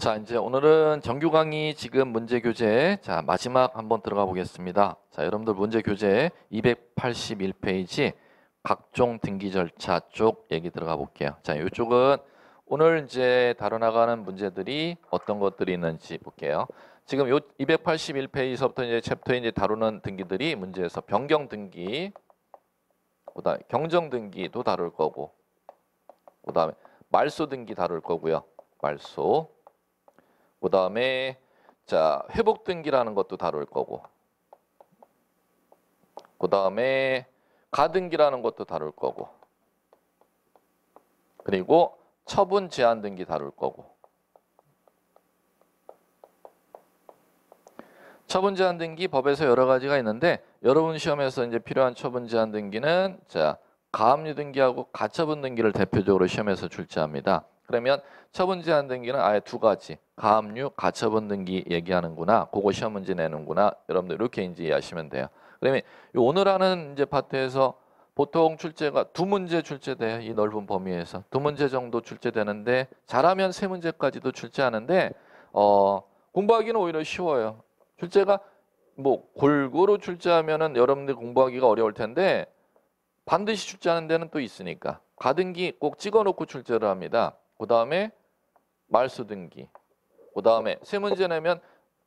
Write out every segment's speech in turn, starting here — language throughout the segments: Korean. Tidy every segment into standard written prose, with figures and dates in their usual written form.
자, 이제 오늘은 정규 강의 지금 문제 교재 마지막 한번 들어가 보겠습니다. 자, 여러분들 문제 교재 281페이지 각종 등기 절차 쪽 얘기 들어가 볼게요. 자, 이쪽은 오늘 이제 다뤄나가는 문제들이 어떤 것들이 있는지 볼게요. 지금 요 281페이지서부터 이제 챕터에 이제 다루는 등기들이 문제에서 변경 등기, 그다음에 경정 등기도 다룰 거고, 그다음에 말소 등기 다룰 거고요. 말소. 그다음에 자, 회복 등기라는 것도 다룰 거고. 그다음에 가등기라는 것도 다룰 거고. 그리고 처분 제한 등기 다룰 거고. 처분 제한 등기 법에서 여러 가지가 있는데 여러분 시험에서 이제 필요한 처분 제한 등기는 자, 가압류 등기하고 가처분 등기를 대표적으로 시험에서 출제합니다. 그러면 처분 제한 등기는 아예 두 가지, 가압류, 가처분 등기 얘기하는구나. 그거 시험 문제 내는구나. 여러분들 이렇게 이제 이해하시면 돼요. 그러면 오늘 하는 이제 파트에서 보통 출제가 두 문제 출제돼요. 이 넓은 범위에서 두 문제 정도 출제되는데 잘하면 세 문제까지도 출제하는데 공부하기는 오히려 쉬워요. 출제가 뭐 골고루 출제하면은 여러분들 공부하기가 어려울 텐데 반드시 출제하는 데는 또 있으니까 가등기 꼭 찍어놓고 출제를 합니다. 그 다음에 말소 등기, 그 다음에 세 문제 내면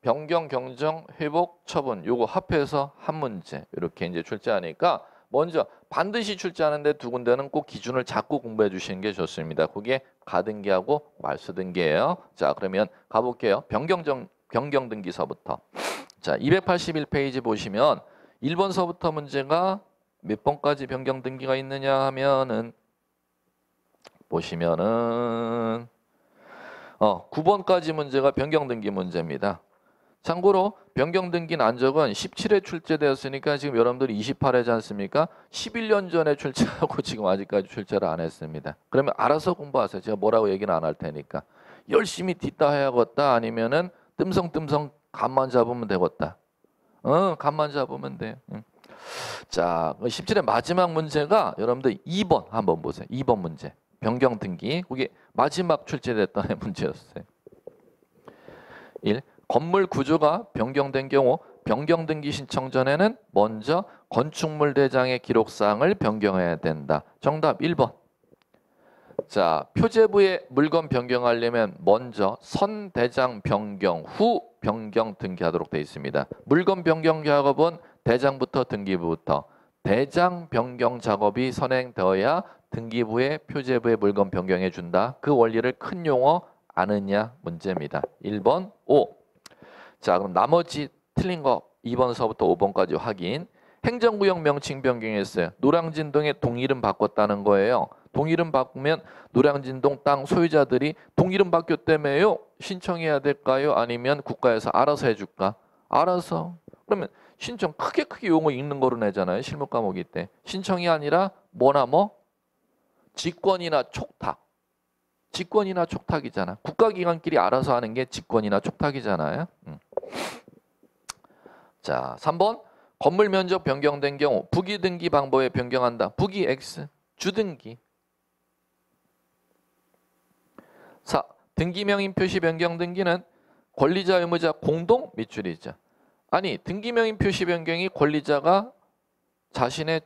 변경, 경정, 회복, 처분 요거 합해서 한 문제 이렇게 이제 출제하니까 먼저 반드시 출제하는데 두 군데는 꼭 기준을 잡고 공부해 주시는 게 좋습니다. 그게 가등기하고 말소 등기예요. 자, 그러면 가볼게요. 변경 등기서부터. 자, 281페이지 보시면 1번서부터 문제가 몇 번까지 변경 등기가 있느냐 하면은 보시면은 9번까지 문제가 변경 등기 문제입니다. 참고로 변경 등기 난적은 17회 출제되었으니까 지금 여러분들이 28회지 않습니까? 11년 전에 출제하고 지금 아직까지 출제를 안 했습니다. 그러면 알아서 공부하세요. 제가 뭐라고 얘기는 안 할 테니까. 열심히 뒤따 해야겠다 아니면은 뜸성뜸성 감만 잡으면 되겠다. 감만 잡으면 돼요. 자, 17회 마지막 문제가 여러분들 2번 한번 보세요. 2번 문제. 변경 등기. 그게 마지막 출제됐던 문제였어요. 1. 건물 구조가 변경된 경우 변경 등기 신청 전에는 먼저 건축물 대장의 기록사항을 변경해야 된다. 정답 1번. 자, 표제부에 물건 변경하려면 먼저 선 대장 변경 후 변경 등기하도록 되어 있습니다. 물건 변경 작업은 대장부터 등기부부터 대장 변경 작업이 선행되어야 등기부에 표제부에 물건 변경해 준다. 그 원리를 큰 용어 아느냐 문제입니다. 1번 5. 자, 그럼 나머지 틀린 거 2번서부터 5번까지 확인. 행정구역 명칭 변경했어요. 노량진동의 동이름 바꿨다는 거예요. 동이름 바꾸면 노량진동 땅 소유자들이 동이름 바뀌었다며요. 신청해야 될까요? 아니면 국가에서 알아서 해줄까? 알아서. 그러면 신청 크게 용어 읽는 거로 내잖아요. 실무 과목일 때. 신청이 아니라 뭐나 뭐? 직권이나 촉탁. 직권이나 촉탁이잖아. 국가기관끼리 알아서 하는 게 직권이나 촉탁이잖아요. 자, 3번. 건물 면적 변경된 경우 부기 등기 방법에 변경한다. 부기 X. 주등기. 4. 등기명인 표시 변경 등기는 권리자 의무자 공동 밑줄이자. 아니, 등기명인 표시 변경이 권리자가 자신의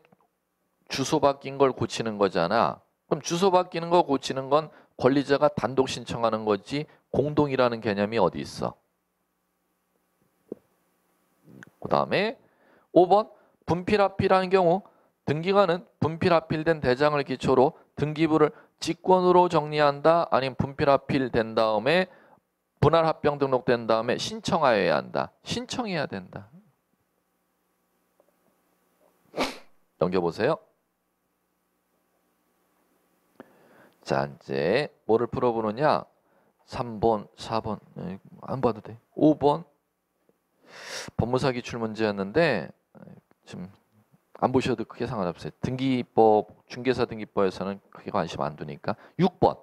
주소 바뀐 걸 고치는 거잖아. 그럼 주소 바뀌는 거 고치는 건 권리자가 단독 신청하는 거지 공동이라는 개념이 어디 있어? 그 다음에 5번 분필합필하는 경우 등기관은 분필합필된 대장을 기초로 등기부를 직권으로 정리한다. 아니면 분필합필된 다음에 분할합병 등록된 다음에 신청하여야 한다. 신청해야 된다. 넘겨보세요. 자, 이제 뭐를 풀어보느냐? 3번, 4번 안 봐도 돼. 5번 법무사 기출 문제였는데 지금 안 보셔도 크게 상관없어요. 등기법, 중개사 등기법에서는 크게 관심 안 두니까. 6번.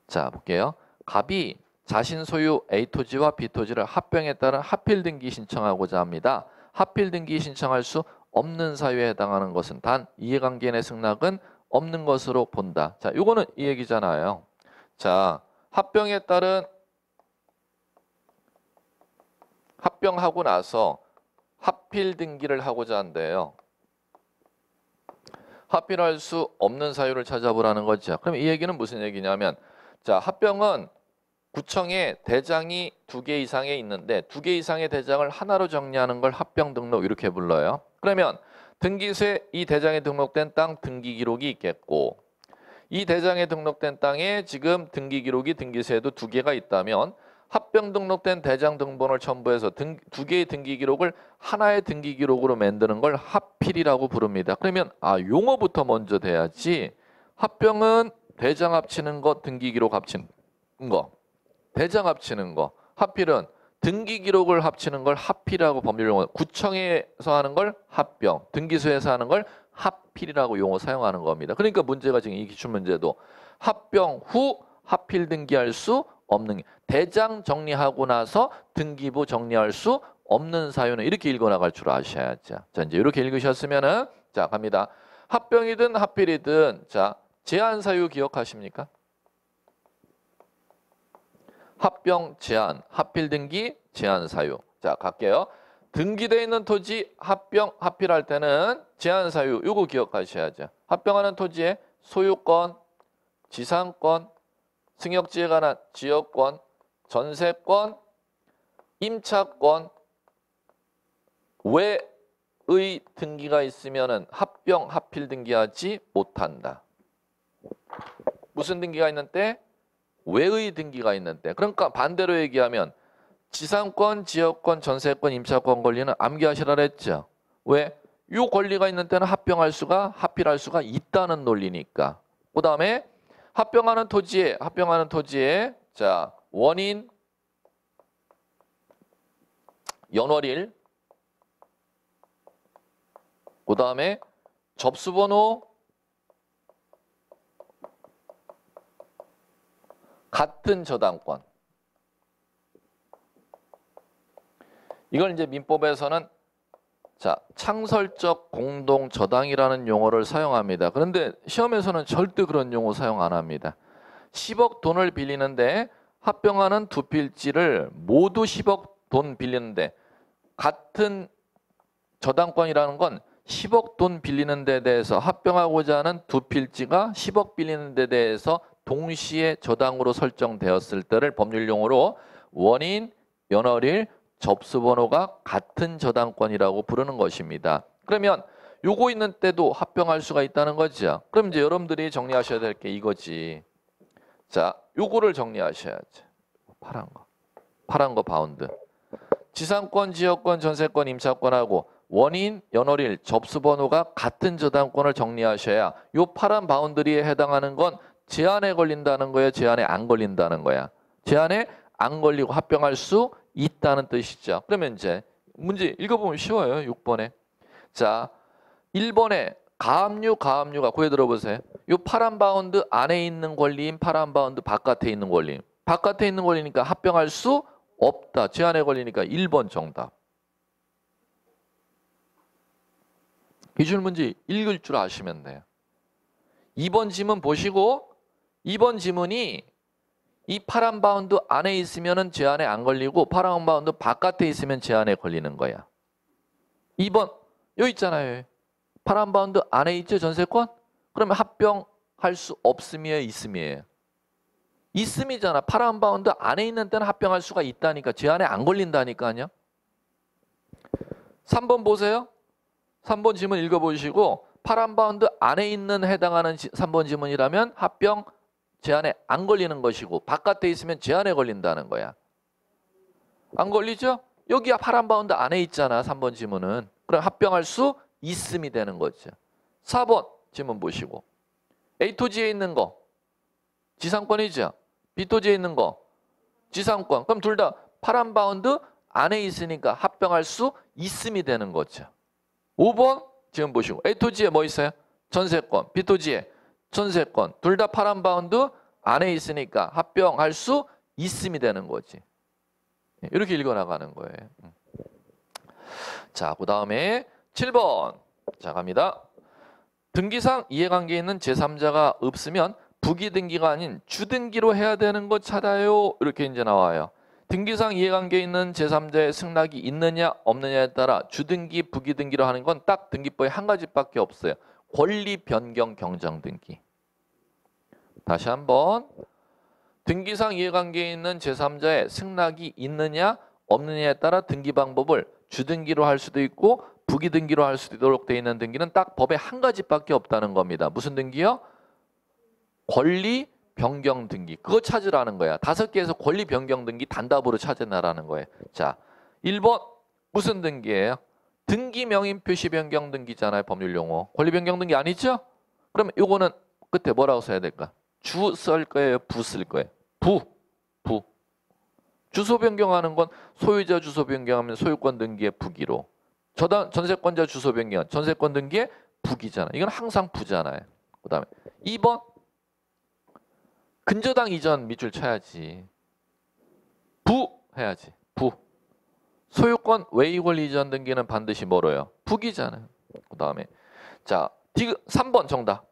자, 볼게요. 갑이 자신 소유 A 토지와 B 토지를 합병에 따른 합필 등기 신청하고자 합니다. 합필 등기 신청할 수 없는 사유에 해당하는 것은 단 이해관계 내 승낙은 없는 것으로 본다. 자, 요거는 이 얘기잖아요. 자, 합병에 따른 합병하고 나서 하필 등기를 하고자 한대요. 하필할 수 없는 사유를 찾아보라는 거죠. 그럼 이 얘기는 무슨 얘기냐면, 자, 합병은 구청에 대장이 2개 이상에 있는데 2개 이상의 대장을 하나로 정리하는 걸 합병 등록 이렇게 불러요. 그러면 등기소에 이 대장에 등록된 땅 등기 기록이 있겠고, 이 대장에 등록된 땅에 지금 등기 기록이 등기소에도 2개가 있다면 합병 등록된 대장 등본을 첨부해서 2개의 등기 기록을 하나의 등기 기록으로 만드는 걸 합필이라고 부릅니다. 그러면 용어부터 먼저 돼야지. 합병은 대장 합치는 거, 등기 기록 합치는 거, 대장 합치는 거. 합필은 등기 기록을 합치는 걸 합필이라고 법률 용어. 구청에서 하는 걸 합병, 등기소에서 하는 걸 합필이라고 용어 사용하는 겁니다. 그러니까 문제가 지금 이 기출 문제도 합병 후 합필 등기할 수 없는, 대장 정리하고 나서 등기부 정리할 수 없는 사유는 이렇게 읽어나갈 줄 아셔야죠. 자, 이제 이렇게 읽으셨으면은, 자, 갑니다. 합병이든 합필이든, 자, 제한 사유 기억하십니까? 합병 제한, 합필 등기 제한 사유. 자, 갈게요. 등기되어 있는 토지 합병, 합필할 때는 제한 사유 요거 기억하셔야죠. 합병하는 토지의 소유권, 지상권, 승역지에 관한 지역권, 전세권, 임차권 외의 등기가 있으면은 합병, 합필 등기하지 못한다. 무슨 등기가 있는 때? 외의 등기가 있는 때. 그러니까 반대로 얘기하면 지상권, 지역권, 전세권, 임차권 권리는 암기하시라 그랬죠. 왜? 요 권리가 있는 때는 합병할 수가, 합필할 수가 있다는 논리니까. 그 다음에 합병하는 토지에 자, 원인, 연월일, 그 다음에 접수번호, 같은 저당권. 이걸 이제 민법에서는 자, 창설적 공동 저당이라는 용어를 사용합니다. 그런데 시험에서는 절대 그런 용어 사용 안 합니다. 10억 돈을 빌리는데 합병하는 두 필지를 모두 10억 돈 빌리는데, 같은 저당권이라는 건 10억 돈 빌리는 데 대해서 합병하고자 하는 두 필지가 10억 빌리는 데 대해서 동시에 저당으로 설정되었을 때를 법률 용어로 원인, 연월일, 접수번호가 같은 저당권이라고 부르는 것입니다. 그러면 요거 있는 때도 합병할 수가 있다는 거죠. 그럼 이제 여러분들이 정리하셔야 될 게 이거지. 자, 요거를 정리하셔야지. 파란 거 바운드. 지상권, 지역권, 전세권, 임차권하고 원인, 연월일, 접수번호가 같은 저당권을 정리하셔야 요 파란 바운드리에 해당하는 건 제한에 걸린다는 거예요? 제한에 안 걸린다는 거야? 제한에 안 걸리고 합병할 수 있다는 뜻이죠. 그러면 이제 문제 읽어보면 쉬워요. 6번에. 자, 1번에 가압류가 고개 들어보세요. 요 파란 바운드 안에 있는 권리인 파란 바운드 바깥에 있는 권리. 바깥에 있는 권리니까 합병할 수 없다. 제한에 걸리니까 1번 정답. 기출 문제 읽을 줄 아시면 돼요. 2번 지문 보시고 2번 지문이 이 파란 바운드 안에 있으면 제한에 안 걸리고 파란 바운드 바깥에 있으면 제한에 걸리는 거야. 2번 여기 있잖아요. 파란 바운드 안에 있죠, 전세권? 그러면 합병할 수 없음이에요, 있음이에요? 있음이잖아. 파란 바운드 안에 있는 때는 합병할 수가 있다니까. 제한에 안 걸린다니까요. 3번 보세요. 3번 지문 읽어보시고 파란 바운드 안에 있는 해당하는 3번 지문이라면 합병 제한에 안 걸리는 것이고 바깥에 있으면 제한에 걸린다는 거야. 안 걸리죠? 여기 파란 바운드 안에 있잖아. 3번 지문은. 그럼 합병할 수 있음이 되는 거죠. 4번 지문 보시고 A 토지에 있는 거 지상권이죠. B 토지에 있는 거 지상권. 그럼 둘 다 파란 바운드 안에 있으니까 합병할 수 있음이 되는 거죠. 5번 지금 보시고 A 토지에 뭐 있어요? 전세권. B 토지에 전세권. 둘 다 파란 바운드 안에 있으니까 합병할 수 있음이 되는 거지. 이렇게 읽어나가는 거예요. 자, 그 다음에 7번. 자, 갑니다. 등기상 이해관계에 있는 제3자가 없으면 부기등기가 아닌 주등기로 해야 되는 거 찾아요. 이렇게 이제 나와요. 등기상 이해관계 있는 제3자의 승낙이 있느냐 없느냐에 따라 주등기, 부기등기로 하는 건 딱 등기법에 한 가지밖에 없어요. 권리 변경 경정 등기. 다시 한번. 등기상 이해관계 있는 제3자의 승낙이 있느냐 없느냐에 따라 등기 방법을 주등기로 할 수도 있고 부기등기로 할 수도 있도록 되어 있는 등기는 딱 법에 한 가지밖에 없다는 겁니다. 무슨 등기요? 권리 변경 등기. 그거 찾으라는 거야. 5개에서 권리 변경 등기 단답으로 찾아내라는 거예요. 자, 1번 무슨 등기예요? 등기 명인 표시 변경 등기잖아요. 법률 용어. 권리 변경 등기 아니죠? 그러면 이거는 끝에 뭐라고 써야 될까? 주 쓸 거예요? 부 쓸 거예요? 부. 주소 변경하는 건 소유자 주소 변경하면 소유권 등기의 부기로. 전세권자 주소 변경, 전세권 등기의 부기잖아요. 이건 항상 부잖아요. 그 다음에 2번 근저당 이전 밑줄 쳐야지. 부 해야지. 부. 소유권 외의 권리 이전 등기는 반드시 뭐로요? 부기잖아요. 그 다음에 자 3번 정답.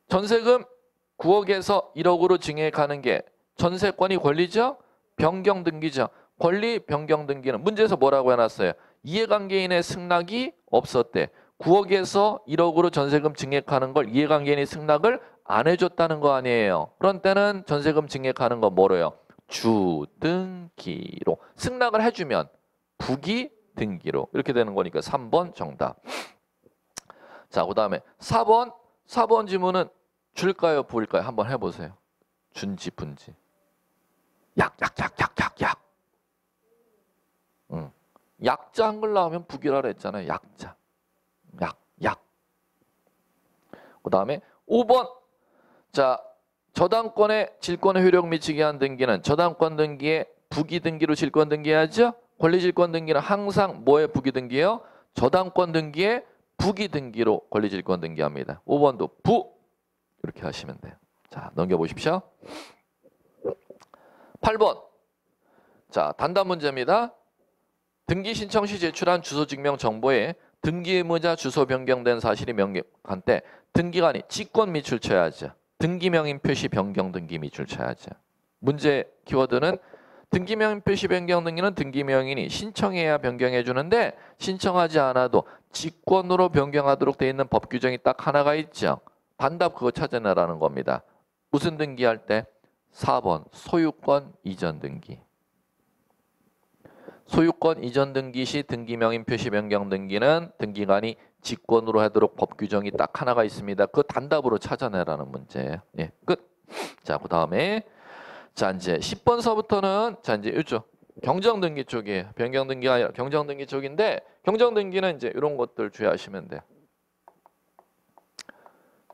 전세금 9억에서 1억으로 증액하는 게 전세권이 권리죠? 변경 등기죠. 권리 변경 등기는 문제에서 뭐라고 해놨어요? 이해관계인의 승낙이 없었대. 9억에서 1억으로 전세금 증액하는 걸 이해관계인이 승낙을 안 해줬다는 거 아니에요. 그런 때는 전세금 증액하는 거 뭐로요? 주등기로. 승낙을 해주면 부기등기로. 이렇게 되는 거니까 3번 정답. 자, 그 다음에 4번 지문은 줄까요? 부을까요? 한번 해보세요. 준지 분지. 약. 약자 한글 나오면 부기라 그랬잖아요. 약자. 약. 그 다음에 5번. 자, 저당권의 질권의 효력 미치게 한 등기는 저당권 등기에 부기 등기로 질권 등기해야죠. 권리 질권 등기는 항상 뭐의 부기 등기예요? 저당권 등기에 부기 등기로 권리 질권 등기합니다. 5번도 부 이렇게 하시면 돼요. 자, 넘겨보십시오. 8번. 자, 단답 문제입니다. 등기 신청 시 제출한 주소 증명 정보에 등기 의무자 주소 변경된 사실이 명백한 때 등기관이 직권 밑줄 쳐야죠. 등기 명인 표시 변경 등기 밑줄 쳐야죠. 문제 키워드는 등기 명인 표시 변경 등기는 등기 명인이 신청해야 변경해 주는데 신청하지 않아도 직권으로 변경하도록 되어 있는 법 규정이 딱 하나가 있죠. 단답 그거 찾아내라는 겁니다. 무슨 등기할 때? 4번 소유권 이전 등기. 소유권 이전 등기 시 등기 명인 표시 변경 등기는 등기관이 직권으로 하도록 법 규정이 딱 하나가 있습니다. 그 단답으로 찾아내라는 문제예요. 예, 끝. 자, 그 다음에 자 이제 10번서부터는 자 이제 이쪽 경정 등기 쪽이에요. 변경 등기가 아니라 경정 등기 쪽인데 경정 등기는 이제 이런 것들 주의하시면 돼요.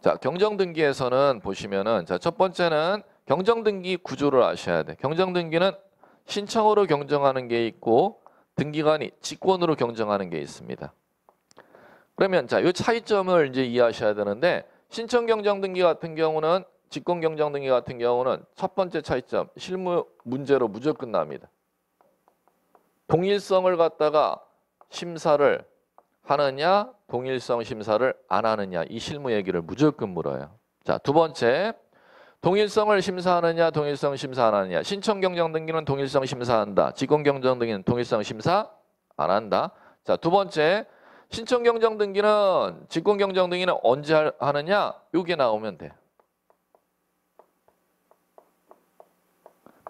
자, 경정 등기에서는 보시면은 자, 첫 번째는 경정 등기 구조를 아셔야 돼. 경정 등기는 신청으로 경정하는 게 있고 등기관이 직권으로 경정하는 게 있습니다. 그러면 자, 이 차이점을 이제 이해하셔야 되는데 신청 경정 등기 같은 경우는 직권 경정 등기 같은 경우는 첫 번째 차이점 실무 문제로 무조건 납니다. 동일성을 갖다가 심사를 하느냐, 동일성 심사를 안 하느냐 이 실무 얘기를 무조건 물어요. 자, 두 번째 동일성을 심사하느냐, 동일성 심사 안 하느냐. 신청 경정 등기는 동일성 심사한다. 직권 경정 등기는 동일성 심사 안 한다. 자, 두 번째 신청 경정 등기는 직권 경정 등기는 언제 하느냐? 요게 나오면 돼.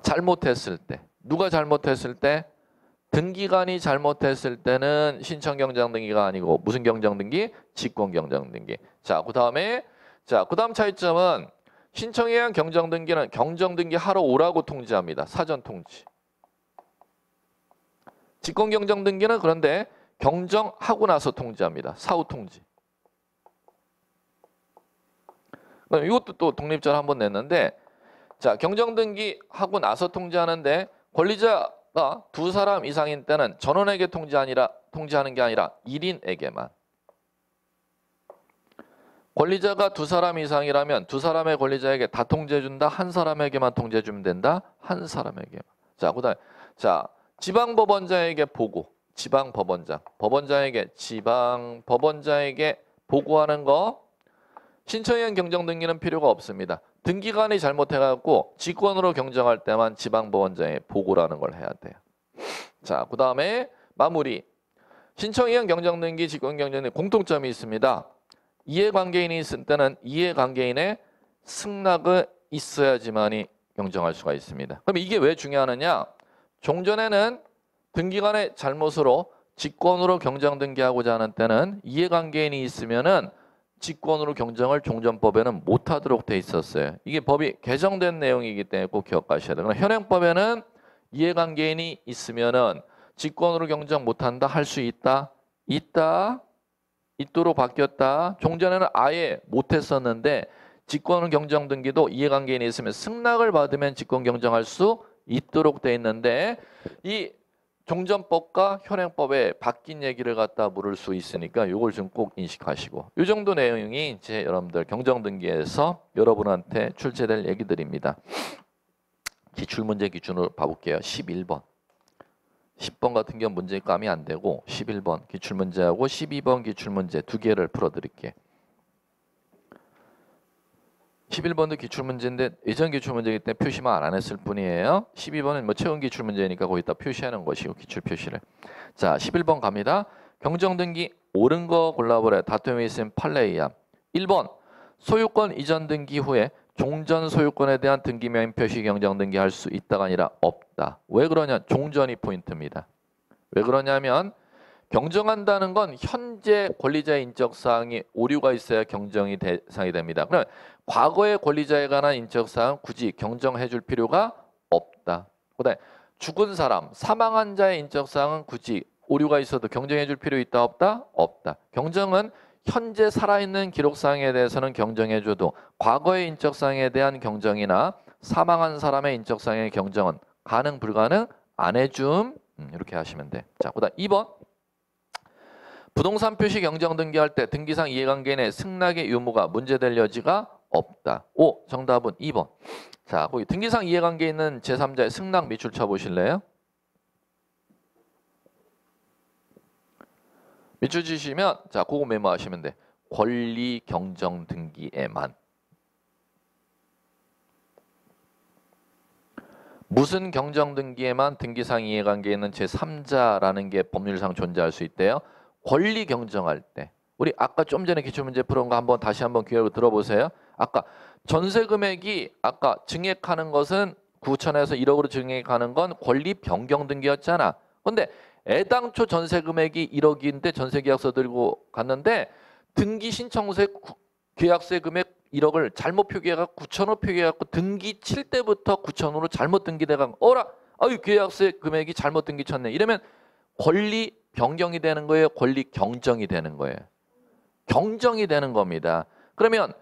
잘못했을 때. 누가 잘못했을 때? 등기관이 잘못했을 때는 신청 경정 등기가 아니고 무슨 경정 등기? 직권 경정 등기. 자, 그다음에 자, 그다음 차이점은 신청에 의한 경정 등기는 경정 등기 하러 오라고 통지합니다. 사전 통지. 직권 경정 등기는 그런데 경정하고 나서 통지합니다. 사후 통지. 이것도 또 독립자를 한번 냈는데 자, 경정 등기 하고 나서 통지하는데 권리자가 2사람 이상인 때는 전원에게 통지하는 게 아니라 1인에게만. 권리자가 2사람 이상이라면 2사람의 권리자에게 다 통지해준다. 1사람에게만 통지해주면 된다. 1사람에게만. 자, 그다음에 자, 지방법원장에게 보고. 지방법원장. 법원장에게 지방법원장에게 보고하는 거. 신청이행 경정 등기는 필요가 없습니다. 등기관이 잘못해갖고 직권으로 경정할 때만 지방법원장에 보고라는 걸 해야 돼요. 자, 그 다음에 마무리. 신청이행 경정 등기, 직권 경정 등기 공통점이 있습니다. 이해관계인이 있을 때는 이해관계인의 승낙이 있어야지만이 경정할 수가 있습니다. 그럼 이게 왜 중요하느냐? 종전에는 등기관의 잘못으로 직권으로 경정 등기하고자 하는 때는 이해관계인이 있으면은 직권으로 경정을 종전법에는 못하도록 돼 있었어요. 이게 법이 개정된 내용이기 때문에 꼭 기억하셔야 돼요. 그러나 현행법에는 이해관계인이 있으면은 직권으로 경정 못한다 할 수 있다? 있도록 바뀌었다. 종전에는 아예 못했었는데 직권 경정 등기도 이해관계인이 있으면 승낙을 받으면 직권 경정할 수 있도록 돼 있는데 이 종전법과 현행법에 바뀐 얘기를 갖다 물을 수 있으니까 이걸 좀 꼭 인식하시고 이 정도 내용이 이제 여러분들 경정등기에서 여러분한테 출제될 얘기들입니다. 기출문제 기준으로 봐볼게요. 11번. 10번 같은 경우 문제감이 안 되고 11번 기출문제하고 12번 기출문제 두 개를 풀어드릴게요. 11번도 기출문제인데 예전 기출문제이기 때문에 표시만 안 했을 뿐이에요. 12번은 뭐 채운 기출문제니까 거기다 표시하는 것이고 기출 표시를. 자, 11번 갑니다. 경정등기 옳은 거 골라보래. 다툼이 있으면 판례이야. 1번 소유권 이전 등기 후에 종전 소유권에 대한 등기 명의 표시 경정등기 할 수 있다가 아니라 없다. 왜 그러냐? 종전이 포인트입니다. 왜 그러냐면 경정한다는 건 현재 권리자의 인적사항이 오류가 있어야 경정이 대상이 됩니다. 그러면 과거의 권리자에 관한 인적사항은 굳이 경정해 줄 필요가 없다. 그다음에 죽은 사람, 사망한 자의 인적사항은 굳이 오류가 있어도 경정해 줄 필요 있다 없다? 없다. 경정은 현재 살아있는 기록사항에 대해서는 경정해 줘도 과거의 인적사항에 대한 경정이나 사망한 사람의 인적사항의 경정은 가능 불가능 안 해줌. 이렇게 하시면 돼. 자, 그다음 2번. 부동산 표시 경정 등기할 때 등기상 이해관계인의 승낙의 유무가 문제될 여지가 없다. 오, 정답은 2번. 자, 거기 등기상 이해관계 있는 제3자의 승낙 밑줄 쳐보실래요? 밑줄 치시면 자, 그거 메모하시면 돼. 권리 경정 등기에만. 무슨 경정 등기에만 등기상 이해관계 있는 제3자라는 게 법률상 존재할 수 있대요? 권리 경정할 때. 우리 아까 좀 전에 기출문제 풀은 거 한번 다시 한번 기억을 들어보세요. 아까 전세 금액이 아까 증액하는 것은 9천에서 1억으로 증액하는 건 권리 변경 등기였잖아. 근데 애당초 전세 금액이 1억인데 전세 계약서 들고 갔는데 등기 신청서에 계약세 금액 1억을 잘못 표기해갖고 9천으로 표기해갖고 등기 칠 때부터 9천으로 잘못 등기돼가 어라 아유 계약세 금액이 잘못 등기 쳤네. 이러면 권리 변경이 되는 거예요? 권리 경정이 되는 거예요? 경정이 되는 겁니다. 그러면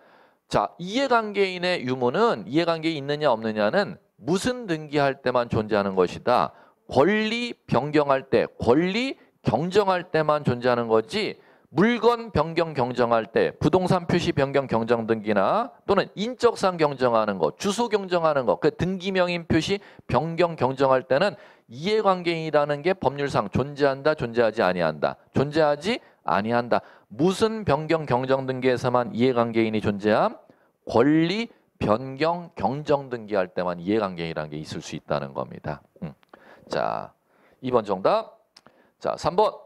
자, 이해관계인의 유무는 이해관계에 있느냐 없느냐는 무슨 등기할 때만 존재하는 것이다. 권리 변경할 때, 권리 경정할 때만 존재하는 거지 물건 변경 경정할 때 부동산 표시 변경 경정 등기나 또는 인적사항 경정하는 거, 주소 경정하는 거, 그 등기명인 표시 변경 경정할 때는 이해관계인이라는 게 법률상 존재한다, 존재하지 아니한다. 존재하지 아니한다. 무슨 변경 경정 등기에서만 이해관계인이 존재함? 권리 변경 경정 등기할 때만 이해관계인이라는 게 있을 수 있다는 겁니다. 자, 2번 정답. 자, 3번.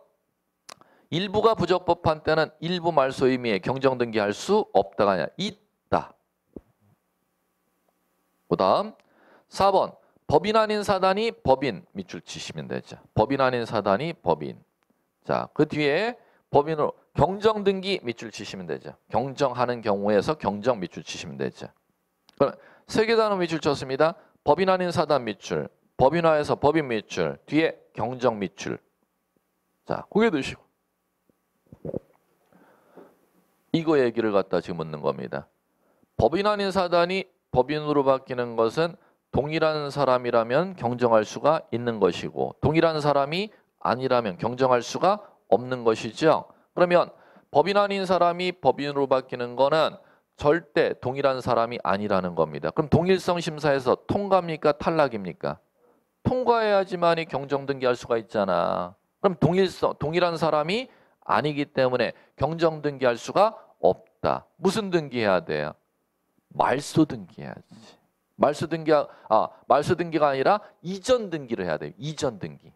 일부가 부적법한 때는 일부 말소 의미에 경정 등기할 수 없다가 아니라 있다. 그 다음 4번. 법인 아닌 사단이 법인 밑줄 치시면 되죠. 법인 아닌 사단이 법인. 자, 그 뒤에 법인으로 경정 등기 밑줄 치시면 되죠. 경정하는 경우에서 경정 밑줄 치시면 되죠. 그럼 세 개 단어 밑줄 쳤습니다. 법인 아닌 사단 밑줄, 법인화해서 법인 밑줄, 뒤에 경정 밑줄. 자, 고개 드시고. 이거 얘기를 갖다 지금 묻는 겁니다. 법인 아닌 사단이 법인으로 바뀌는 것은 동일한 사람이라면 경정할 수가 있는 것이고 동일한 사람이 아니라면 경정할 수가 없는 것이죠. 그러면 법인 아닌 사람이 법인으로 바뀌는 거는 절대 동일한 사람이 아니라는 겁니다. 그럼 동일성 심사에서 통과입니까? 탈락입니까? 통과해야지만이 경정 등기할 수가 있잖아. 그럼 동일한 사람이 아니기 때문에 경정 등기할 수가 없다. 무슨 등기해야 돼요? 말소 등기해야지. 말소 등기가 아니라 이전 등기를 해야 돼요. 이전 등기.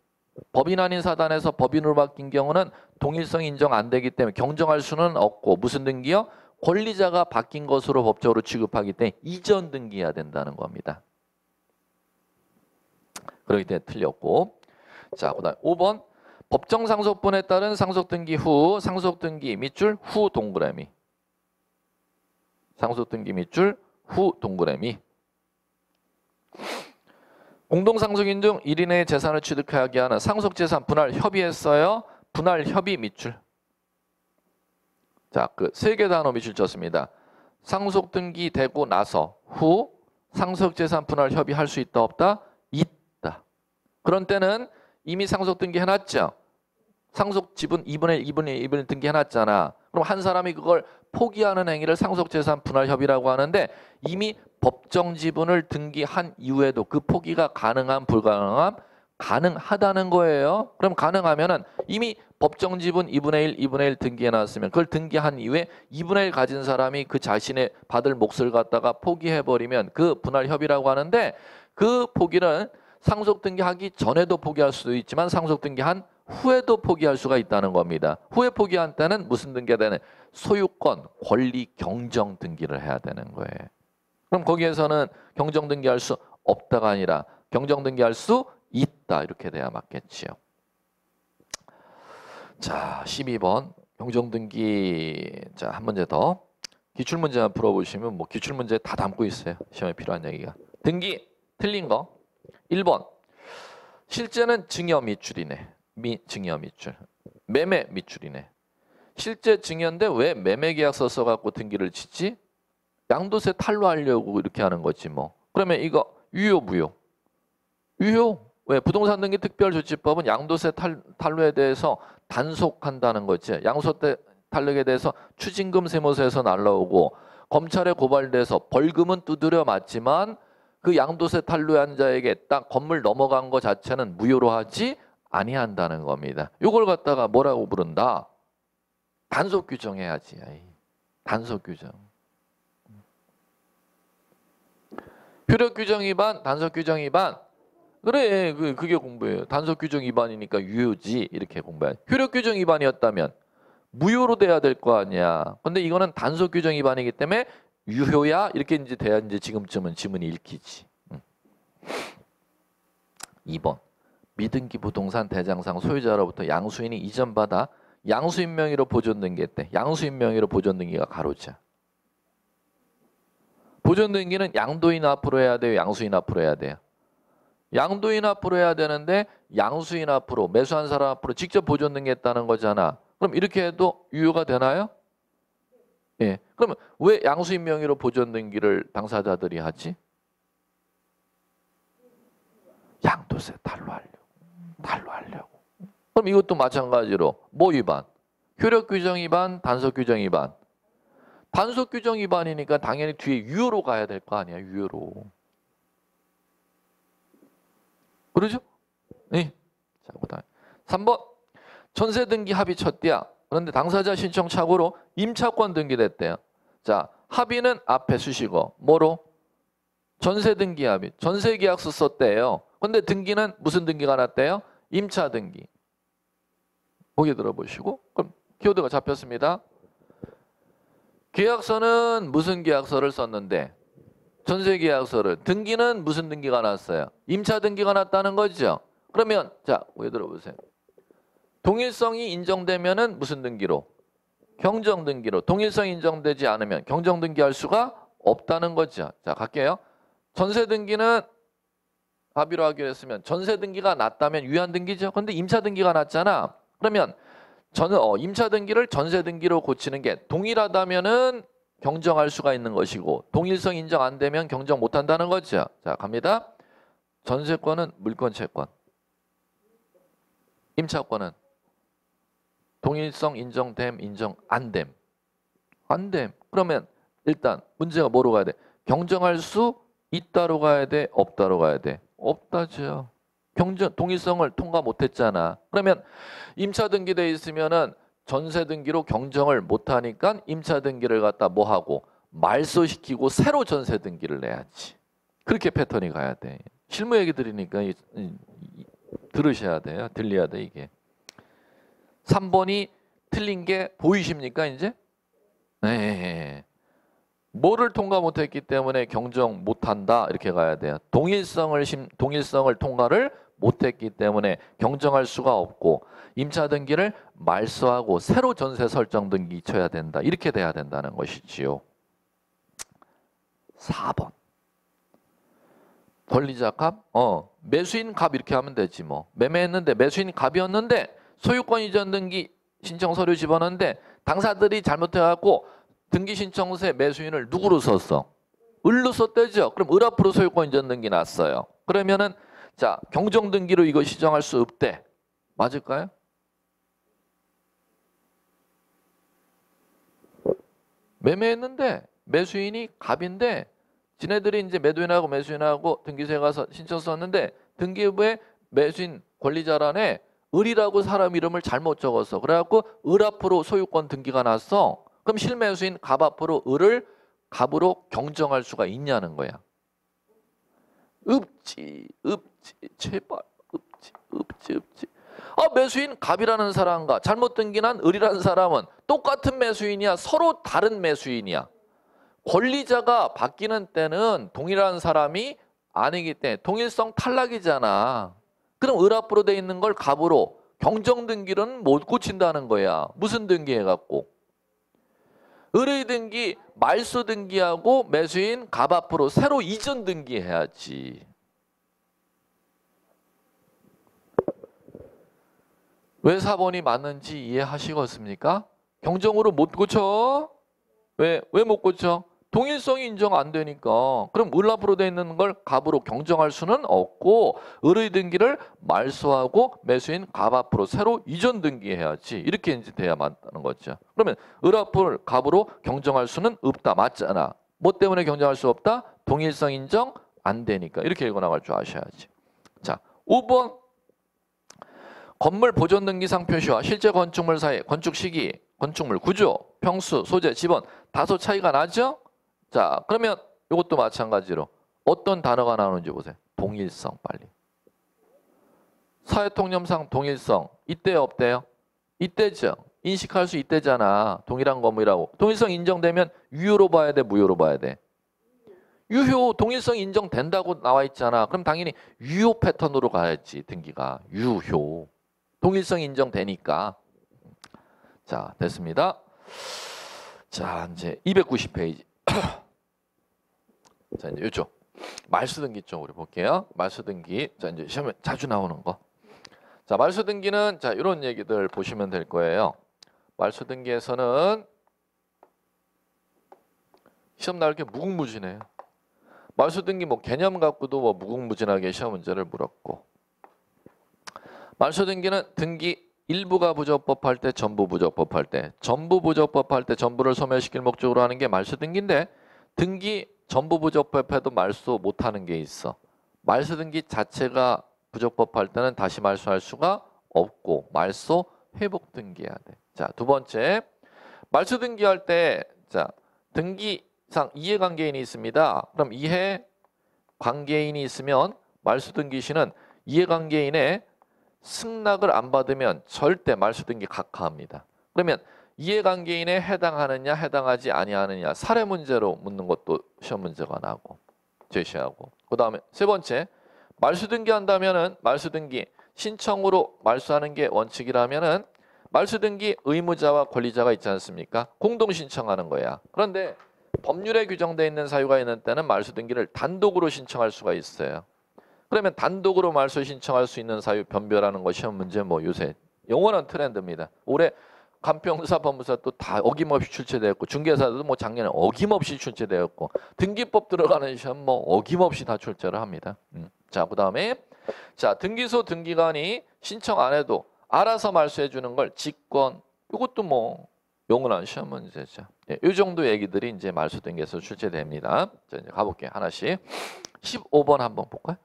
법인 아닌 사단에서 법인으로 바뀐 경우는 동일성 인정 안 되기 때문에 경정할 수는 없고 무슨 등기요? 권리자가 바뀐 것으로 법적으로 취급하기 때문에 이전 등기해야 된다는 겁니다. 그렇기 때문에 틀렸고. 자, 그다음 5번. 법정 상속분에 따른 상속등기 후 상속등기 밑줄 후 동그라미. 상속등기 밑줄 후 동그라미. 공동상속인 중 1인의 재산을 취득하게 하는 상속재산 분할 협의했어요. 분할 협의 밑줄. 자, 그 세 개 단어 밑줄 쳤습니다. 상속등기 되고 나서 후 상속재산 분할 협의할 수 있다 없다? 있다. 그런 때는 이미 상속등기 해놨죠. 상속지분 2분의 1, 2분의 1, 2분의 등기 해놨잖아. 그럼 한 사람이 그걸 포기하는 행위를 상속재산 분할 협의라고 하는데 이미 법정 지분을 등기한 이후에도 그 포기가 가능한 불가능함? 가능하다는 거예요. 그럼 가능하면은 이미 법정 지분 2분의 1, 2분의 1 등기해놨으면 그걸 등기한 이후에 2분의 1 가진 사람이 그 자신의 받을 몫을 갖다가 포기해버리면 그 분할 협의라고 하는데 그 포기는 상속 등기하기 전에도 포기할 수도 있지만 상속 등기한 후에도 포기할 수가 있다는 겁니다. 후에 포기한 때는 무슨 등기가 되는? 소유권, 권리, 경정 등기를 해야 되는 거예요. 그럼 거기에서는 경정 등기할 수 없다가 아니라 경정 등기할 수 있다 이렇게 돼야 맞겠지요. 자, 12번 경정 등기. 자, 한 문제 더. 기출 문제만 풀어보시면 뭐 기출 문제 다 담고 있어요. 시험에 필요한 얘기가. 등기 틀린 거. 1번 실제는 증여 밑줄이네. 증여 밑줄. 매매 밑줄이네. 실제 증여인데 왜 매매계약서 써갖고 등기를 치지? 양도세 탈루하려고 이렇게 하는 거지 뭐. 그러면 이거 유효 무효? 유효. 왜? 부동산 등기 특별조치법은 양도세 탈루에 대해서 단속한다는 거지. 양도세 탈루에 대해서 추징금 세무서에서 날라오고 검찰에 고발돼서 벌금은 두드려 맞지만 그 양도세 탈루한 자에게 딱 건물 넘어간 거 자체는 무효로 하지 아니한다는 겁니다. 이걸 갖다가 뭐라고 부른다? 단속 규정해야지. 단속 규정. 효력 규정 위반, 단속 규정 위반. 그래, 그게 공부예요. 단속 규정 위반이니까 유효지 이렇게 공부해. 효력 규정 위반이었다면 무효로 돼야 될 거 아니야. 근데 이거는 단속 규정 위반이기 때문에 유효야 이렇게 이제 돼야 이제 지금쯤은 지문이 읽히지. 2번 미등기 부동산 대장상 소유자로부터 양수인이 이전받아 양수인 명의로 보존 등기했대. 양수인 명의로 보존 등기가 가로자. 보존 등기는 양도인 앞으로 해야 돼요, 양수인 앞으로 해야 돼요? 양도인 앞으로 해야 되는데 양수인 앞으로, 매수한 사람 앞으로 직접 보존 등기했다는 거잖아. 그럼 이렇게 해도 유효가 되나요? 예. 그러면 왜 양수인 명의로 보존 등기를 당사자들이 하지? 양도세 탈루하려고. 그럼 이것도 마찬가지로 뭐 위반? 효력 규정 위반, 단속 규정 위반. 단속 규정 위반이니까 당연히 뒤에 유효로 가야 될 거 아니야, 유효로. 그러죠? 네. 자, 그다음 3번 전세 등기 합의 첫 때야. 그런데 당사자 신청 착오로 임차권 등기됐대요. 자, 합의는 앞에 수식어. 뭐로? 전세 등기 합의. 전세 계약서 썼대요. 근데 등기는 무슨 등기가 났대요? 임차 등기. 보기 들어보시고. 그럼 키워드가 잡혔습니다. 계약서는 무슨 계약서를 썼는데? 전세 계약서를. 등기는 무슨 등기가 났어요? 임차 등기가 났다는 거죠. 그러면 자, 보기 들어보세요. 동일성이 인정되면은 무슨 등기로? 경정 등기로. 동일성이 인정되지 않으면 경정 등기할 수가 없다는 거죠. 자, 갈게요. 전세 등기는 합의로 하기로 했으면 전세 등기가 났다면 유한 등기죠. 근데 임차 등기가 났잖아. 그러면 임차 등기를 전세 등기로 고치는 게 동일하다면은 경정할 수가 있는 것이고 동일성 인정 안 되면 경정 못 한다는 거죠. 자, 갑니다. 전세권은 물권 채권. 임차권은 동일성 인정됨, 인정 안 됨. 안 됨. 그러면 일단 문제가 뭐로 가야 돼? 경정할 수 있다로 가야 돼? 없다로 가야 돼? 없다죠. 동일성을 통과 못 했잖아. 그러면 임차 등기돼 있으면은 전세 등기로 경정을 못하니까 임차 등기를 갖다 뭐 하고 말소시키고 새로 전세 등기를 내야지. 그렇게 패턴이 가야 돼. 실무 얘기 드리니까 들으셔야 돼요. 들려야 돼 이게. 3번이 틀린 게 보이십니까 이제? 네. 뭐를 통과 못했기 때문에 경정 못한다 이렇게 가야 돼요. 동일성을 통과를 못했기 때문에 경정할 수가 없고 임차 등기를 말소하고 새로 전세 설정 등기 쳐야 된다. 이렇게 돼야 된다는 것이지요. 4번. 권리자 값? 매수인 값 이렇게 하면 되지 뭐. 매매했는데 매수인 값이었는데 소유권 이전 등기 신청 서류 집어넣는데 당사들이 잘못해갖고 등기 신청서에 매수인을 누구로 썼어? 을로 썼대죠. 그럼 을 앞으로 소유권 이전 등기 났어요. 그러면은 자 경정 등기로 이거 시정할 수 없대. 맞을까요? 매매했는데 매수인이 갑인데 지네들이 이제 매도인하고 매수인하고 등기소에 가서 신청 썼는데 등기부에 매수인 권리자란에 을이라고 사람 이름을 잘못 적었어. 그래갖고 을 앞으로 소유권 등기가 났어. 그럼 실매수인 갑 앞으로 을을 갑으로 경정할 수가 있냐는 거야. 없지 제발 없지. 매수인 갑이라는 사람과 잘못 등기난 을이라는 사람은 똑같은 매수인이야. 서로 다른 매수인이야. 권리자가 바뀌는 때는 동일한 사람이 아니기 때문에 동일성 탈락이잖아. 그럼 을 앞으로 돼 있는 걸 갑으로 경정 등기는 못 고친다는 거야. 무슨 등기 해갖고? 을의 등기 말소 등기하고 매수인 갑 앞으로 새로 이전 등기해야지. 왜 4번이 맞는지 이해하시겠습니까? 경정으로 못 고쳐? 왜 못 고쳐? 동일성이 인정 안 되니까. 그럼 을 앞으로 돼 있는 걸 갑으로 경정할 수는 없고 을의 등기를 말소하고 매수인 갑 앞으로 새로 이전 등기해야지. 이렇게 이제 돼야 맞다는 거죠. 그러면 을 앞을 갑으로 경정할 수는 없다. 맞잖아. 뭐 때문에 경정할 수 없다? 동일성 인정 안 되니까. 이렇게 읽어나갈 줄 아셔야지. 자, 5번. 건물 보존 등기상 표시와 실제 건축물 사이 건축 시기, 건축물 구조, 평수, 소재, 지번 다소 차이가 나죠? 자, 그러면 이것도 마찬가지로 어떤 단어가 나오는지 보세요. 동일성 빨리. 사회통념상 동일성 이때요 없대요? 이때죠. 인식할 수 이때잖아. 동일한 건물이라고. 동일성 인정되면 유효로 봐야 돼? 무효로 봐야 돼? 유효. 동일성 인정된다고 나와 있잖아. 그럼 당연히 유효 패턴으로 가야지. 등기가. 유효. 동일성 인정되니까. 자, 됐습니다. 자, 이제 290페이지. 자, 이제 이쪽 말소등기 쪽으로 볼게요. 말소등기. 자, 이제 시험에 자주 나오는 거. 자, 말소등기는 자, 이런 얘기들 보시면 될 거예요. 말소등기에서는 시험 나올 게 무궁무진해요. 말소등기 뭐 개념 갖고도 뭐 무궁무진하게 시험 문제를 물었고. 말소등기는 등기 일부가 부적법할 때, 전부 부적법할 때, 전부 부적법할 때 전부를 소멸시킬 목적으로 하는 게 말소등기인데 등기 전부 부적법해도 말소 못하는 게 있어. 말소등기 자체가 부적법할 때는 다시 말소할 수가 없고 말소 회복등기해야 돼. 자, 두 번째 말소등기할 때 자, 등기상 이해관계인이 있습니다. 그럼 이해관계인이 있으면 말소등기 시는 이해관계인의 승낙을 안 받으면 절대 말소등기 각하합니다. 그러면 이해관계인에 해당하느냐 해당하지 아니하느냐 사례 문제로 묻는 것도 시험 문제가 나고 제시하고. 그 다음에 세 번째 말소등기 한다면은 말소등기 신청으로 말소하는 게 원칙이라면은 말소등기 의무자와 권리자가 있지 않습니까? 공동 신청하는 거야. 그런데 법률에 규정되어 있는 사유가 있는 때는 말소등기를 단독으로 신청할 수가 있어요. 그러면 단독으로 말소 신청할 수 있는 사유 변별하는 거 시험 문제 뭐 요새 영원한 트렌드입니다. 올해 간평사 법무사 또 다 어김없이 출제되었고 중개사도 뭐 작년에 어김없이 출제되었고 등기법 들어가는 시험 뭐 어김없이 다 출제를 합니다. 자, 그다음에 자, 등기소 등기관이 신청 안 해도 알아서 말소해 주는 걸 직권. 이것도 뭐 영원한 시험 문제죠. 예, 이 정도 얘기들이 이제 말소등기에서 출제됩니다. 자, 이제 가볼게요. 하나씩. 15번 한번 볼까요?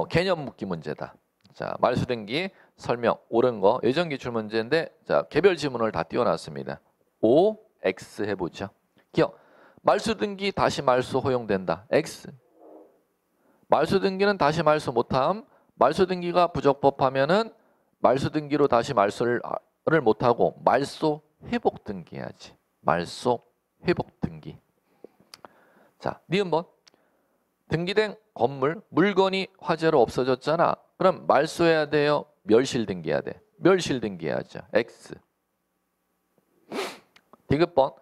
개념 묻기 문제다. 자, 말소등기 설명 옳은 거 예전 기출 문제인데 자 개별 지문을 다 띄워놨습니다. O, X 해보죠. 기억. 말소 등기 다시 말소 허용된다. X. 말소 등기는 다시 말소 못함. 말소 등기가 부적법하면은 말소 등기로 다시 말소를 못하고 말소 회복 등기해야지. 말소 회복 등기. 자, 니은번. 등기된 건물, 물건이 화재로 없어졌잖아. 그럼 말소해야 돼요? 멸실 등기해야 돼? 멸실 등기해야죠. X. 디귿번.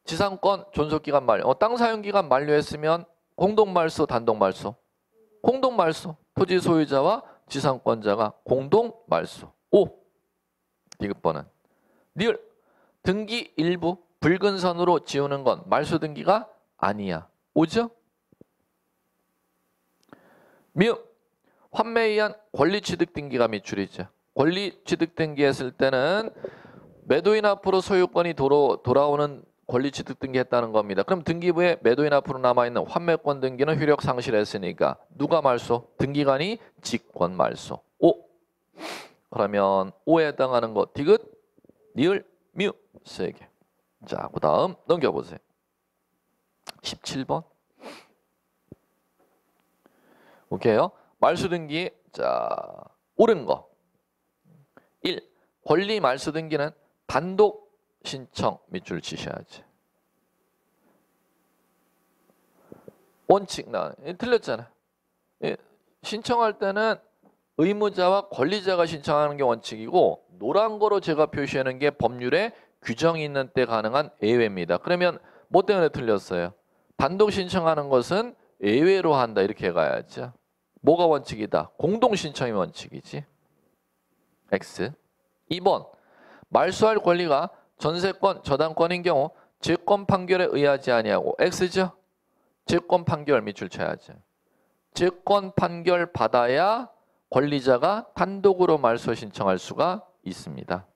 지상권 존속기간 만료. 땅 사용기간 만료했으면 공동말소, 단독말소? 공동말소. 토지 소유자와 지상권자가 공동말소. 5. 디귿번은. 니을. 등기 일부 붉은 선으로 지우는 건 말소 등기가 아니야. 5죠? 미음. 환매에 의한 권리취득 등기가 미출이죠. 권리취득 등기했을 때는 매도인 앞으로 소유권이 돌아오는 권리취득 등기했다는 겁니다. 그럼 등기부에 매도인 앞으로 남아있는 환매권 등기는 효력 상실했으니까 누가 말소? 등기관이 직권 말소. 5. 그러면 5에 해당하는 거 디귿, 니을, 미음 3개. 자, 그 다음 넘겨보세요. 17번. 오케이요. 말소 등기. 자, 옳은 거. 1. 권리 말소 등기는 단독 신청 밑줄 치셔야지. 원칙 틀렸잖아. 신청할 때는 의무자와 권리자가 신청하는 게 원칙이고 노란 거로 제가 표시하는 게 법률에 규정이 있는 때 가능한 예외입니다. 그러면 뭐 때문에 틀렸어요? 단독 신청하는 것은 예외로 한다 이렇게 가야죠. 뭐가 원칙이다? 공동 신청이 원칙이지. X. 2번. 말소할 권리가 전세권, 저당권인 경우 재권 판결에 의하지 아니하고 X죠. 재권 판결 밑줄 쳐야죠. 재권 판결 받아야 권리자가 단독으로 말소 신청할 수가 있습니다.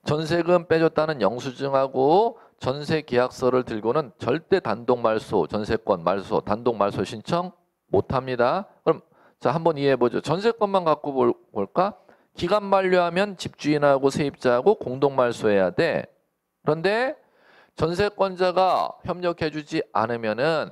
전세금 빼줬다는 영수증하고 전세 계약서를 들고는 절대 단독 말소, 전세권 말소, 단독 말소 신청 못합니다. 그럼 자 한번 이해해보죠. 전세권만 갖고 볼까? 기간 만료하면 집주인하고 세입자하고 공동 말소해야 돼. 그런데 전세권자가 협력해주지 않으면은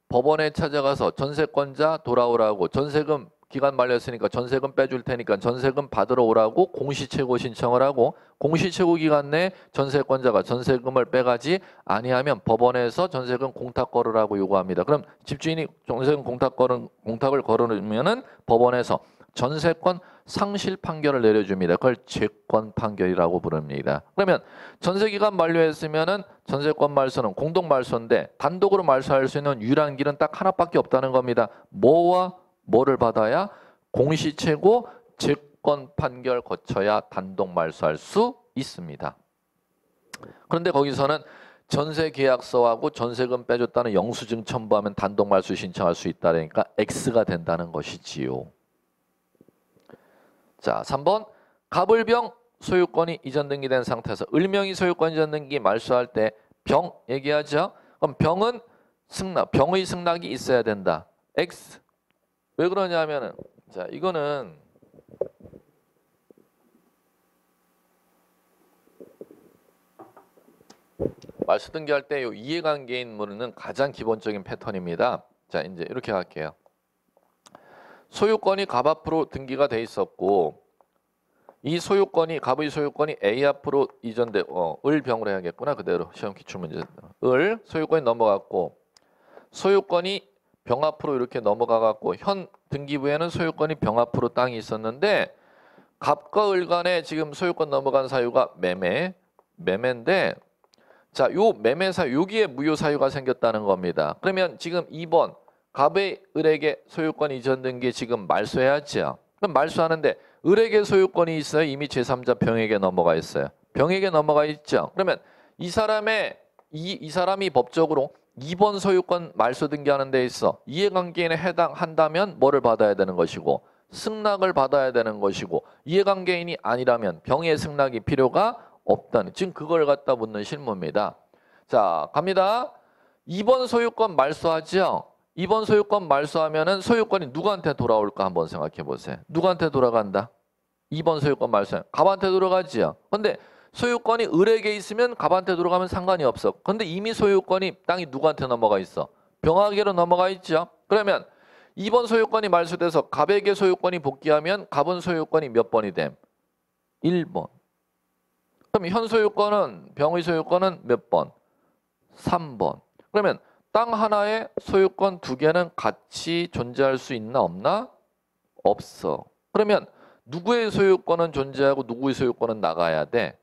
법원에 찾아가서 전세권자 돌아오라고 전세금 기간 만료했으니까 전세금 빼줄 테니까 전세금 받으러 오라고 공시채고 신청을 하고 공시채고 기간 내에 전세권자가 전세금을 빼가지 아니하면 법원에서 전세금 공탁 걸으라고 요구합니다. 그럼 집주인이 전세금 공탁을 걸으면은 법원에서 전세권 상실 판결을 내려줍니다. 그걸 재권 판결이라고 부릅니다. 그러면 전세기간 만료했으면은 전세권 말소는 공동 말소인데 단독으로 말소할 수 있는 유일한 길은 딱 하나밖에 없다는 겁니다. 뭐와 뭐를 받아야? 공시채고 재권 판결 거쳐야 단독 말소할 수 있습니다. 그런데 거기서는 전세계약서하고 전세금 빼줬다는 영수증 첨부하면 단독 말소 신청할 수 있다니까 X가 된다는 것이지요. 자, 3번. 갑을병 소유권이 이전 등기된 상태에서 을명의 소유권 이전 등기 말소할 때 병 얘기하죠. 그럼 병은 승낙, 병의 승낙이 있어야 된다. X. 왜 그러냐면은 자, 이거는 말소 등기할 때 요 이해관계인 물은 가장 기본적인 패턴입니다. 자, 이제 이렇게 할게요. 소유권이 갑 앞으로 등기가 돼 있었고 이 소유권이 갑의 소유권이 A 앞으로 이전돼 을 병으로 해야겠구나. 그대로 시험 기출문제 을 소유권이 넘어갔고 소유권이 병 앞으로 이렇게 넘어가 갖고 현 등기부에는 소유권이 병 앞으로 땅이 있었는데 갑과 을 간에 지금 소유권 넘어간 사유가 매매인데 자, 요 매매 사유 여기에 무효 사유가 생겼다는 겁니다. 그러면 지금 2번 갑의 을에게 소유권 이전 등기 지금 말소해야죠. 그럼 말소하는데 을에게 소유권이 있어요? 이미 제3자 병에게 넘어가 있어요. 병에게 넘어가 있죠. 그러면 이 사람이 법적으로 2번 소유권 말소 등기하는 데 있어 이해관계인에 해당한다면 뭐를 받아야 되는 것이고 승낙을 받아야 되는 것이고 이해관계인이 아니라면 병의 승낙이 필요가 없다는 지금 그걸 갖다 묻는 실무입니다. 자, 갑니다. 2번 소유권 말소하죠. 2번 소유권 말소하면은 소유권이 누구한테 돌아올까 한번 생각해 보세요. 누구한테 돌아간다? 2번 소유권 말소. 갑한테 들어가지요. 근데 소유권이 을에게 있으면 갑한테 들어가면 상관이 없어. 근데 이미 소유권이 땅이 누구한테 넘어가 있어? 병에게로 넘어가 있죠. 그러면 2번 소유권이 말소돼서 갑에게 소유권이 복귀하면 갑은 소유권이 몇 번이 됨? 1번. 그럼 현 소유권은 병의 소유권은 몇 번? 3번. 그러면 땅 하나에 소유권 2개는 같이 존재할 수 있나 없나? 없어. 그러면 누구의 소유권은 존재하고 누구의 소유권은 나가야 돼?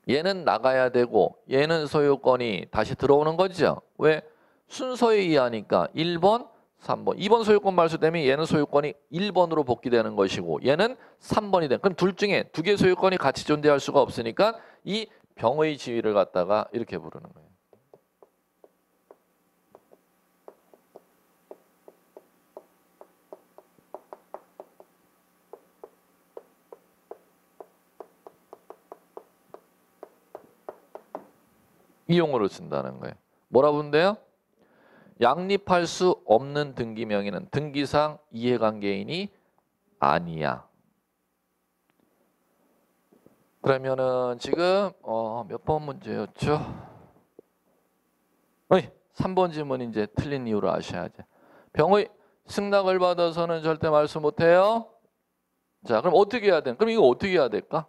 얘는 나가야 되고 얘는 소유권이 다시 들어오는 거죠. 왜? 순서에 의하니까 1번, 3번. 2번 소유권 말소되면 얘는 소유권이 1번으로 복귀되는 것이고 얘는 3번이 돼. 그럼 둘 중에 2개의 소유권이 같이 존재할 수가 없으니까 이 병의 지위를 갖다가 이렇게 부르는 거예요. 이 용어를 쓴다는 거예요. 뭐라 부른대요? 양립할 수 없는 등기 명의는 등기상 이해관계인이 아니야. 그러면은 지금 몇 번 문제였죠? 3번 질문 이제 틀린 이유를 아셔야죠. 병의 승낙을 받아서는 절대 말소 못해요. 자, 그럼 어떻게 해야 돼? 그럼 이거 어떻게 해야 될까?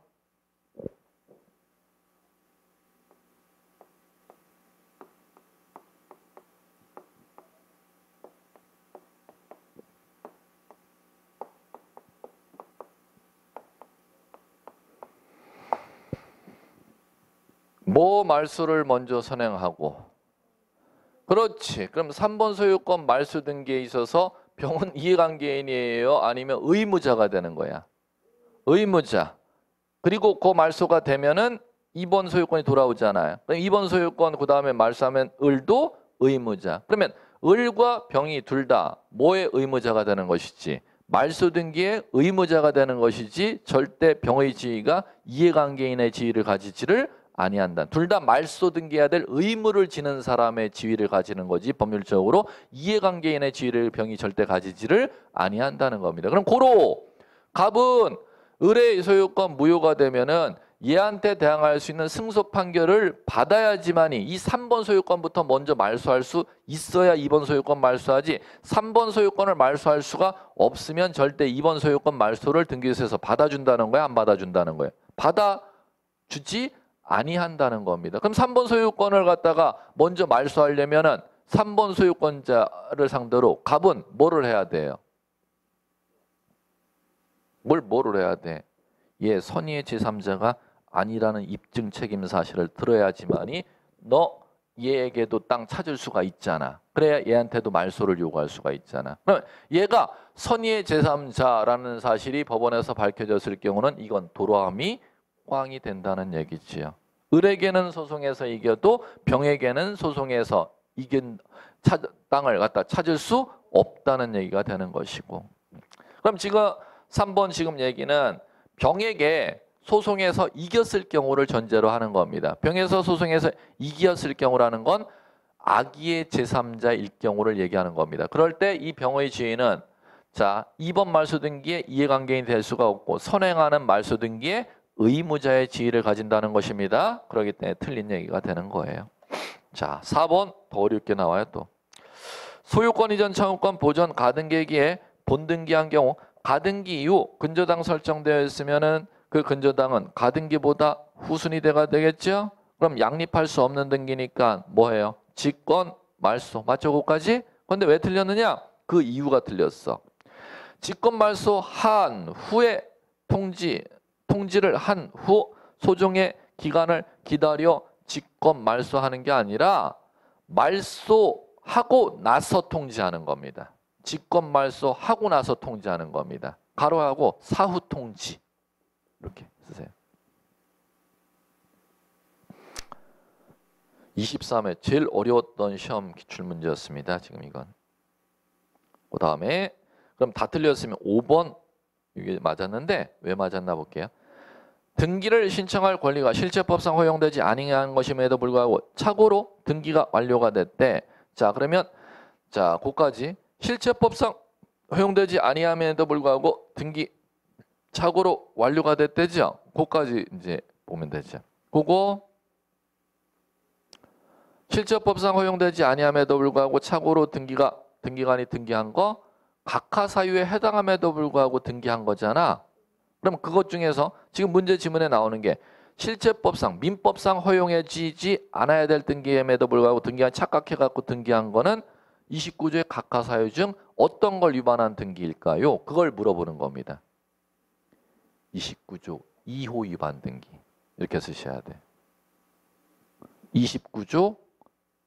뭐 말소를 먼저 선행하고 그렇지. 그럼 3번 소유권 말소 등기에 있어서 병은 이해관계인이에요? 아니면 의무자가 되는 거야? 의무자. 그리고 그 말소가 되면은 2번 소유권이 돌아오잖아요. 그럼 2번 소유권 그 다음에 말소하면 을도 의무자. 그러면 을과 병이 둘 다 뭐의 의무자가 되는 것이지? 말소 등기의 의무자가 되는 것이지 절대 병의 지위가 이해관계인의 지위를 가지지를 아니한다. 둘 다 말소 등기해야 될 의무를 지는 사람의 지위를 가지는 거지 법률적으로 이해관계인의 지위를 병이 절대 가지지를 아니한다는 겁니다. 그럼 고로 갑은 을의 소유권 무효가 되면은 얘한테 대항할 수 있는 승소 판결을 받아야지만이 이 3번 소유권부터 먼저 말소할 수 있어야 2번 소유권 말소하지 3번 소유권을 말소할 수가 없으면 절대 2번 소유권 말소를 등기소에서 받아준다는 거야? 안 받아준다는 거야? 받아주지 아니한다는 겁니다. 그럼 3번 소유권을 갖다가 먼저 말소하려면은 3번 소유권자를 상대로 갑은 뭐를 해야 돼요? 뭐를 해야 돼? 얘 선의의 제3자가 아니라는 입증 책임 사실을 들어야지만이 너 얘에게도 땅 찾을 수가 있잖아. 그래야 얘한테도 말소를 요구할 수가 있잖아. 그러면 얘가 선의의 제3자라는 사실이 법원에서 밝혀졌을 경우는 이건 도로함이 꽝이 된다는 얘기지요. 을에게는 소송에서 이겨도 병에게는 소송에서 이긴 땅을 갖다 찾을 수 없다는 얘기가 되는 것이고. 그럼 지금 3번 지금 얘기는 병에게 소송에서 이겼을 경우를 전제로 하는 겁니다. 병에서 소송에서 이겼을 경우라는 건 악의의 제3자일 경우를 얘기하는 겁니다. 그럴 때 이 병의 지위는 자 2번 말소 등기에 이해관계인이 될 수가 없고 선행하는 말소 등기에 의무자의 지위를 가진다는 것입니다. 그렇기 때문에 틀린 얘기가 되는 거예요. 자, 4번 더 어렵게 나와요 또. 소유권 이전 청구권 보전 가등기기에 본등기한 경우 가등기 이후 근저당 설정되어 있으면은 그 근저당은 가등기보다 후순위대가 되겠죠? 그럼 양립할 수 없는 등기니까 뭐예요? 직권 말소. 맞죠? 그거까지? 근데 왜 틀렸느냐? 그 이유가 틀렸어. 직권 말소한 후에 통지를 한 후 소정의 기간을 기다려 직권 말소하는 게 아니라 말소하고 나서 통지하는 겁니다. 직권 말소하고 나서 통지하는 겁니다. 가로하고 사후 통지 이렇게 쓰세요. 23회 제일 어려웠던 시험 기출문제였습니다. 지금 이건. 그 다음에 그럼 다 틀렸으면 5번 이게 맞았는데 왜 맞았나 볼게요. 등기를 신청할 권리가 실체법상 허용되지 아니한 것임에도 불구하고 착오로 등기가 완료가 됐대. 자 그러면 자 그까지 실체법상 허용되지 아니함에도 불구하고 등기 착오로 완료가 됐대죠. 그거까지 이제 보면 되죠. 그거 실제법상 허용되지 아니함에도 불구하고 착오로 등기관이 등기한 거 각하 사유에 해당함에도 불구하고 등기한 거잖아. 그럼 그것 중에서 지금 문제 지문에 나오는 게 실제법상 민법상 허용해지지 않아야 될 등기임에도 불구하고 등기한 착각해갖고 등기한 거는 29조의 각하 사유 중 어떤 걸 위반한 등기일까요? 그걸 물어보는 겁니다. 29조 2호 위반 등기 이렇게 쓰셔야 돼. 29조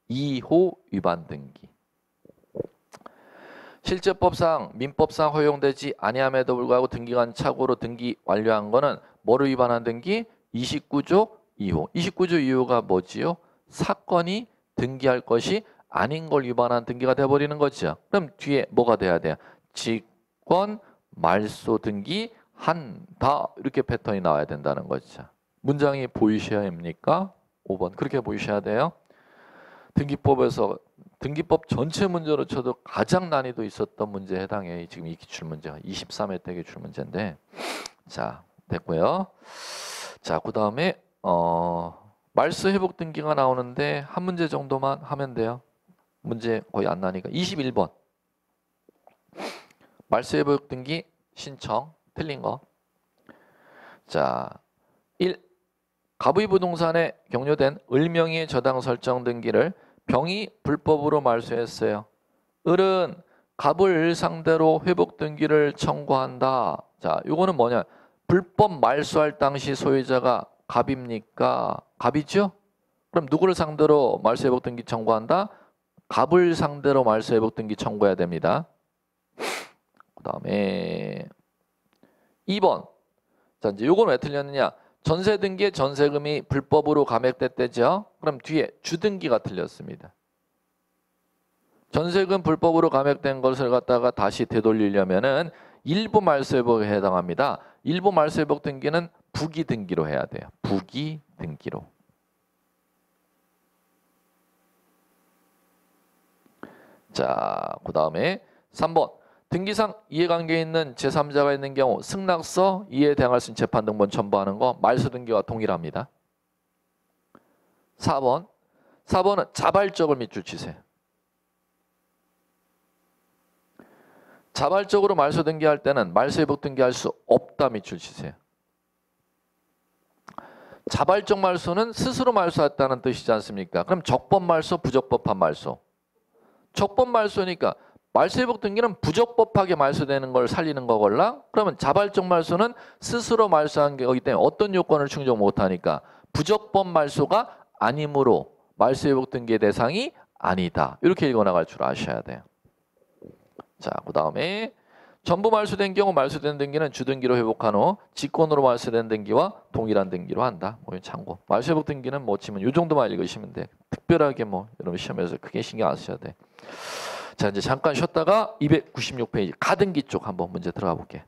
2호 위반 등기. 실제법상 민법상 허용되지 아니함에도 불구하고 등기관 착오로 등기 완료한 거는 뭐를 위반한 등기? 29조 2호. 29조 2호가 뭐지요? 사건이 등기할 것이 아닌 걸 위반한 등기가 돼버리는 거죠. 그럼 뒤에 뭐가 돼야 돼요? 직권 말소 등기 한다. 이렇게 패턴이 나와야 된다는 거죠. 문장이 보이셔야 합니까? 5번 그렇게 보이셔야 돼요. 등기법에서 등기법 전체 문제로 쳐도 가장 난이도 있었던 문제에 해당해. 지금 이 기출문제가 23회 때 기출문제인데 자 됐고요. 자 그 다음에 말소 회복 등기가 나오는데 한 문제 정도만 하면 돼요. 문제 거의 안 나니까 21번 말소 회복 등기 신청 틀린 거. 자 1. 갑의 부동산에 경료된 을명의의 저당 설정 등기를 병이 불법으로 말소했어요. 을은 갑을 상대로 회복 등기를 청구한다. 자, 요거는 뭐냐? 불법 말소할 당시 소유자가 갑입니까? 갑이죠? 그럼 누구를 상대로 말소 회복 등기 청구한다? 갑을 상대로 말소 회복 등기 청구해야 됩니다. 그다음에 2번. 자, 이제 요건 왜 틀렸느냐? 전세 등기의 전세금이 불법으로 감액됐대죠. 그럼 뒤에 주등기가 틀렸습니다. 전세금 불법으로 감액된 것을 갖다가 다시 되돌리려면은 일부 말소회복에 해당합니다. 일부 말소회복 등기는 부기 등기로 해야 돼요. 부기 등기로. 자, 그 다음에 3번. 등기상 이해관계에 있는 제3자가 있는 경우 승낙서, 이해에 대항할 수 있는 재판 등본 첨부하는 거 말소 등기와 동일합니다. 4번. 4번은 자발적으로 밑줄 치세요. 자발적으로 말소 등기할 때는 말소 회복 등기할 수 없다 밑줄 치세요. 자발적 말소는 스스로 말소했다는 뜻이지 않습니까? 그럼 적법 말소, 부적법한 말소. 적법 말소니까 말소 회복 등기는 부적법하게 말소되는 걸 살리는 거걸랑 그러면 자발적 말소는 스스로 말소한 거기 때문에 어떤 요건을 충족 못하니까 부적법 말소가 아니므로 말소 회복 등기의 대상이 아니다. 이렇게 읽어나갈 줄 아셔야 돼요. 자, 그 다음에 전부 말소된 경우 말소된 등기는 주등기로 회복한 후 직권으로 말소된 등기와 동일한 등기로 한다. 뭐 참고. 말소 회복 등기는 뭐 치면 요 정도만 읽으시면 돼. 특별하게 뭐 여러분 시험에서 크게 신경 안 쓰셔야 돼. 자, 이제 잠깐 쉬었다가 296페이지 가등기 쪽 한번 문제 들어가 볼게.